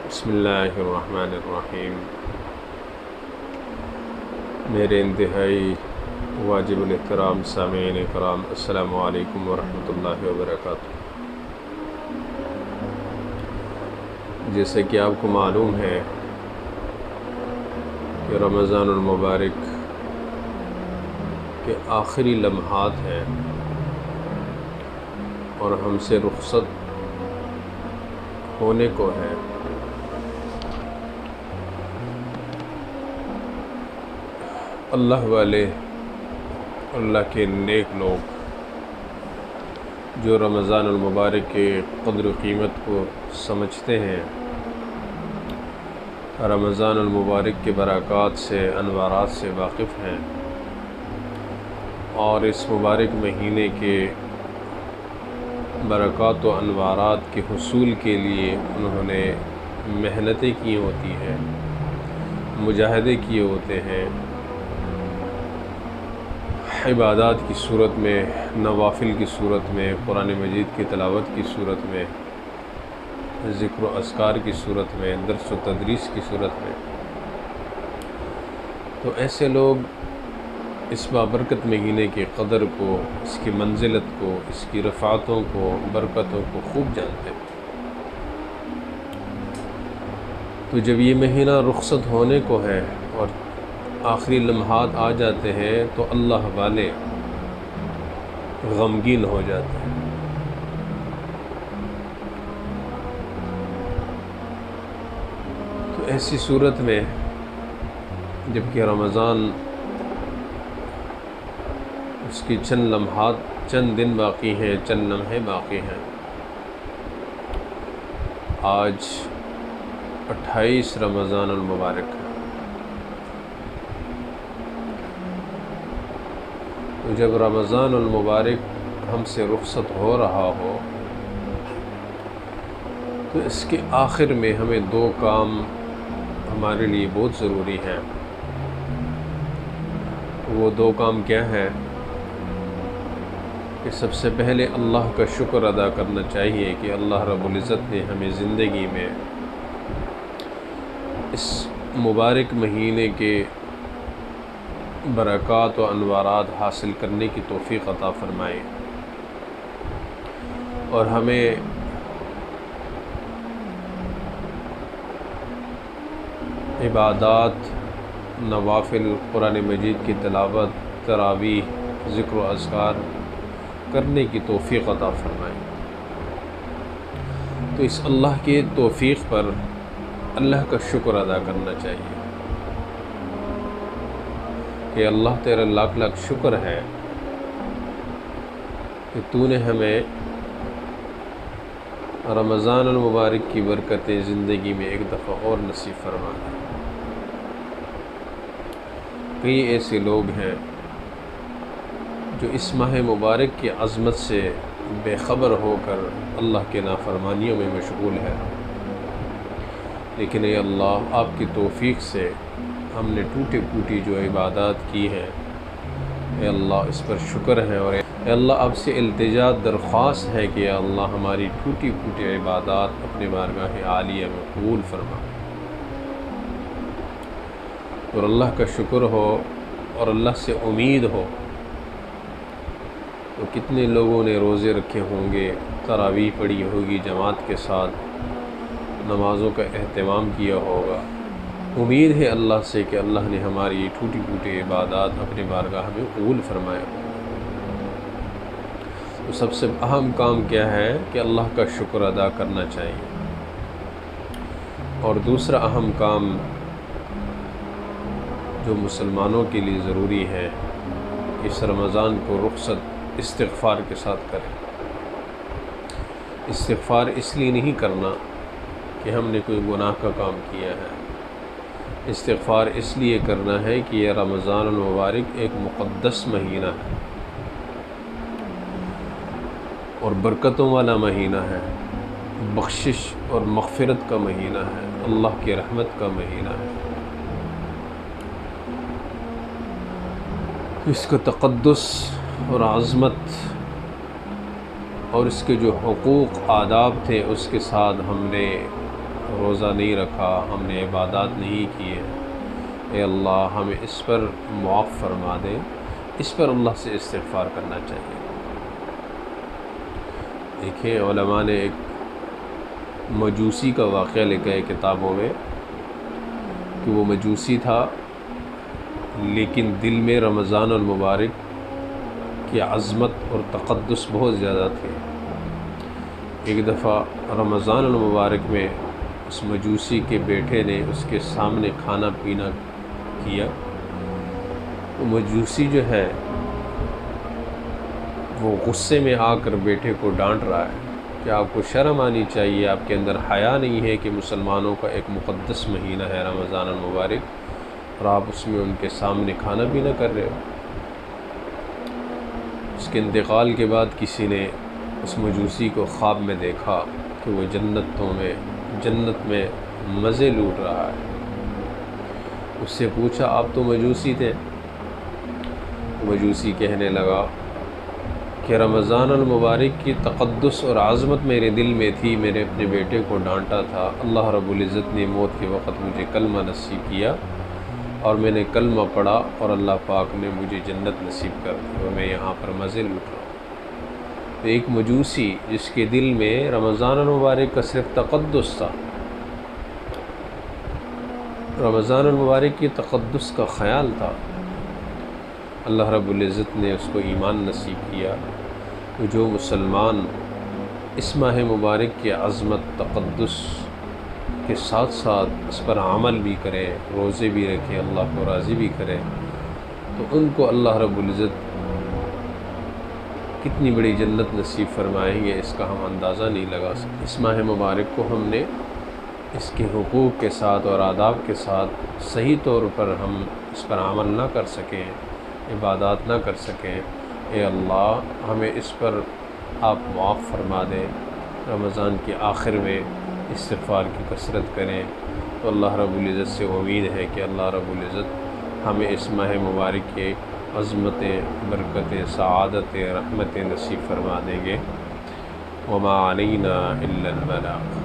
بسم اللہ الرحمن الرحیم۔ میرے انتہائی واجب الاحترام سامعین کرام، السلام علیکم ورحمۃ اللہ وبرکاتہ۔ جیسے کہ آپ کو معلوم ہے کہ رمضان المبارک کے آخری لمحات ہیں اور ہم سے رخصت ہونے کو ہے۔ اللہ والے، اللہ کے نیک لوگ جو رمضان المبارک کے قدر و قیمت کو سمجھتے ہیں، رمضان المبارک کے برکات سے، انوارات سے واقف ہیں اور اس مبارک مہینے کے برکات و انوارات کے حصول کے لیے انہوں نے محنتیں کی ہوتی ہیں، مجاہدے کیے ہوتے ہیں، عبادات کی صورت میں، نوافل کی صورت میں، قرآن مجید کی تلاوت کی صورت میں، ذکر و اذکار کی صورت میں، درس و تدریس کی صورت میں۔ تو ایسے لوگ اس بابرکت مہینے کی قدر کو، اس کی منزلت کو، اس کی رفعتوں کو، برکتوں کو خوب جانتے ہیں۔ تو جب یہ مہینہ رخصت ہونے کو ہے اور آخری لمحات آ جاتے ہیں تو اللہ والے غمگین ہو جاتے ہیں۔ تو ایسی صورت میں جب کہ رمضان اس کی چند لمحات، چند دن باقی ہیں، چند لمحے باقی ہیں، آج 28 رمضان المبارک ہے۔ تو جب رمضان المبارک ہم سے رخصت ہو رہا ہو تو اس کے آخر میں ہمیں دو کام ہمارے لیے بہت ضروری ہیں۔ وہ دو کام کیا ہیں کہ سب سے پہلے اللہ کا شکر ادا کرنا چاہیے کہ اللہ رب العزت نے ہمیں زندگی میں اس مبارک مہینے کے برکات و انوارات حاصل کرنے کی توفیق عطا فرمائے اور ہمیں عبادات، نوافل، قرآن مجید کی تلاوت، تراویح، ذکر و اذکار کرنے کی توفیق عطا فرمائے۔ تو اس اللہ کی توفیق پر اللہ کا شکر ادا کرنا چاہیے کہ اللہ تیرا لاکھ لاکھ شکر ہے کہ تو نے ہمیں رمضان المبارک کی برکتیں زندگی میں ایک دفعہ اور نصیب فرما دی۔ کئی ایسے لوگ ہیں جو اس ماہ مبارک کی عظمت سے بے خبر ہو کر اللہ کے نافرمانیوں میں مشغول ہے، لیکن اے اللہ، آپ کی توفیق سے ہم نے ٹوٹی پھوٹی جو عبادات کی ہیں، اے اللہ اس پر شکر ہے، اور اے اللہ آپ سے التجا درخواست ہے کہ اے اللہ ہماری ٹوٹی پھوٹی عبادات اپنے بارگاہ عالیہ میں قبول فرما۔ اور اللہ کا شکر ہو اور اللہ سے امید ہو تو کتنے لوگوں نے روزے رکھے ہوں گے، تراویح پڑھی ہوگی جماعت کے ساتھ، نمازوں کا اہتمام کیا ہوگا۔ امید ہے اللہ سے کہ اللہ نے ہماری ٹوٹی پھوٹی عبادات اپنے بارگاہ میں قبول فرمائے۔ تو سب سے اہم کام کیا ہے کہ اللہ کا شکر ادا کرنا چاہیے۔ اور دوسرا اہم کام جو مسلمانوں کے لیے ضروری ہے، اس رمضان کو رخصت استغفار کے ساتھ کریں۔ استغفار اس لیے نہیں کرنا کہ ہم نے کوئی گناہ کا کام کیا ہے، استغفار اس لیے کرنا ہے کہ یہ رمضان المبارک ایک مقدس مہینہ ہے اور برکتوں والا مہینہ ہے، بخشش اور مغفرت کا مہینہ ہے، اللہ کی رحمت کا مہینہ ہے۔ اس کا تقدس اور عظمت اور اس کے جو حقوق آداب تھے اس کے ساتھ ہم نے روزہ نہیں رکھا، ہم نے عبادات نہیں کیے، اے اللہ ہمیں اس پر معاف فرما دے، اس پر اللہ سے استغفار کرنا چاہیے۔ دیکھیں علماء نے ایک مجوسی کا واقعہ لکھا ہے کتابوں میں کہ وہ مجوسی تھا لیکن دل میں رمضان المبارک کی عظمت اور تقدس بہت زیادہ تھے۔ ایک دفعہ رمضان المبارک میں اس مجوسی کے بیٹے نے اس کے سامنے کھانا پینا کیا۔ وہ مجوسی جو ہے وہ غصے میں آ کر بیٹے کو ڈانٹ رہا ہے کہ آپ کو شرم آنی چاہیے، آپ کے اندر حیا نہیں ہے کہ مسلمانوں کا ایک مقدس مہینہ ہے رمضان المبارک اور آپ اس میں ان کے سامنے کھانا پینا کر رہے ہو۔ اس کے انتقال کے بعد کسی نے اس مجوسی کو خواب میں دیکھا کہ وہ جنت میں مزے لوٹ رہا ہے۔ اس سے پوچھا آپ تو مجوسی تھے؟ مجوسی کہنے لگا کہ رمضان المبارک کی تقدس اور عظمت میرے دل میں تھی، میں نے اپنے بیٹے کو ڈانٹا تھا، اللہ رب العزت نے موت کے وقت مجھے کلمہ نصیب کیا اور میں نے کلمہ پڑھا اور اللہ پاک نے مجھے جنت نصیب کر دی اور میں یہاں پر مزے لوٹ رہا ہوں۔ تو ایک مجوسی جس کے دل میں رمضان المبارک کا صرف تقدس تھا، رمضان المبارک کی تقدس کا خیال تھا، اللہ رب العزت نے اس کو ایمان نصیب کیا۔ تو جو مسلمان اس ماہ مبارک کی عظمت تقدس کے ساتھ ساتھ اس پر عمل بھی کرے، روزے بھی رکھے، اللہ کو راضی بھی کرے، تو ان کو اللہ رب العزت کتنی بڑی جنت نصیب فرمائیں گے، اس کا ہم اندازہ نہیں لگا سکتے۔ اس ماہ مبارک کو ہم نے اس کے حقوق کے ساتھ اور آداب کے ساتھ صحیح طور پر ہم اس پر عمل نہ کر سکیں، عبادات نہ کر سکیں، اے اللہ ہمیں اس پر آپ معاف فرما دیں۔ رمضان کے آخر میں استغفار کی کثرت کریں تو اللہ رب العزت سے امید ہے کہ اللہ رب العزت ہمیں اس ماہ مبارک کے عظمتیں، برکتیں، سعادتیں، رحمتیں نصیب فرما دیں گے۔ وما علینا الا البلاغ۔